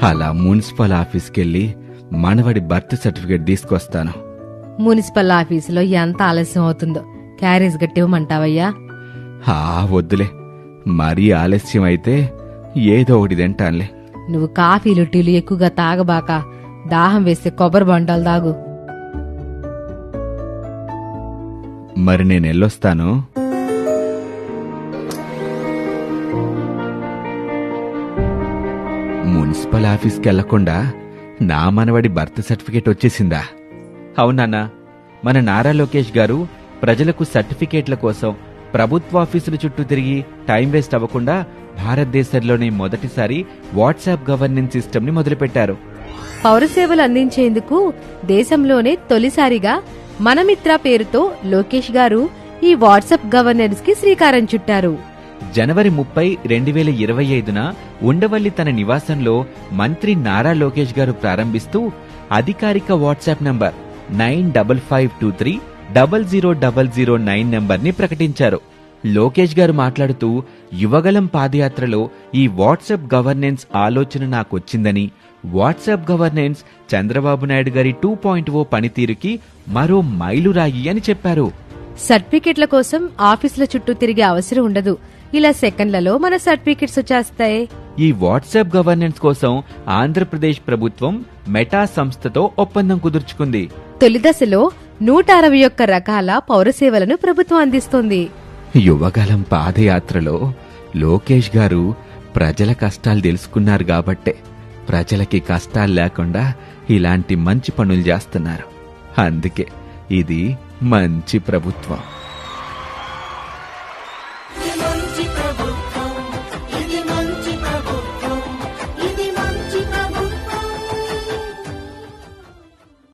అలా మున్సిపల్ ఆఫీస్కెళ్ళి మనవడి birth certificate తీసుకొస్తాను. మున్సిపల్ ఆఫీసులో ఎంత ఆలస్యం అవుతుందో క్యారేజ్ గట్టివ్వమంటావయ్యా? వద్దులే, మరీ ఆలస్యం అయితే ఏదో ఒకటి తింటానులే. నువ్వు కాఫీలు టీలు ఎక్కువగా తాగబాక, దాహం వేస్తే కొబ్బరి బండాలు తాగు. మరి నేను వెళ్ళొస్తాను. మున్సిపల్ ఆఫీస్కి వెళ్లకుండా నా మనవడి బర్త్ సర్టిఫికేట్ వచ్చేసిందా? అవునన్నా, మన నారా లోకేష్ గారు ప్రజలకు సర్టిఫికేట్ల కోసం ప్రభుత్వాఫీసుల చుట్టూ తిరిగి టైం వేస్ట్ అవ్వకుండా భారతదేశంలోనే మొదటిసారి వాట్సాప్ గవర్నెన్స్ సిస్టమ్ ని మొదలుపెట్టారు. పౌరసేవలు అందించేందుకు దేశంలోనే తొలిసారిగా మనమిత్ర పేరుతో లోకేష్ గారు ఈ వాట్సాప్ గవర్నెన్స్ కి శ్రీకారం చుట్టారు. జనవరి 30, 2025న ఉండవల్లి తన నివాసంలో మంత్రి నారా లోకేష్ గారు ప్రారంభిస్తూ అధికారిక వాట్సాప్ నంబర్ 9552300009 నంబర్ని ప్రకటించారు. లోకేష్ గారు మాట్లాడుతూ, యువగలం పాదయాత్రలో ఈ వాట్సాప్ గవర్నెన్స్ ఆలోచన నాకొచ్చిందని, వాట్సాప్ గవర్నెన్స్ చంద్రబాబు నాయుడు గారి 2.0 పనితీరుకి మరో మైలురాయి అని చెప్పారు. సర్టిఫికెట్ల కోసం ఆఫీసుల చుట్టూ తిరిగే అవసరం ఉండదు. ఇలా సెకండ్లలో మన సర్టిఫికెట్స్ వచ్చేస్తాయి. ఈ వాట్సాప్ గవర్నెన్స్ కోసం ఆంధ్రప్రదేశ్ ప్రభుత్వం మెటా సంస్థతో ఒప్పందం కుదుర్చుకుంది. తొలి దశలో 161 రకాల పౌరసేవలను ప్రభుత్వం అందిస్తోంది. యువగలం పాదయాత్రలో లోకేష్ గారు ప్రజల కష్టాలు తెలుసుకున్నారు కాబట్టే ప్రజలకి కష్టాలు లేకుండా ఇలాంటి మంచి పనులు చేస్తున్నారు. అందుకే ఇది మంచి ప్రభుత్వం.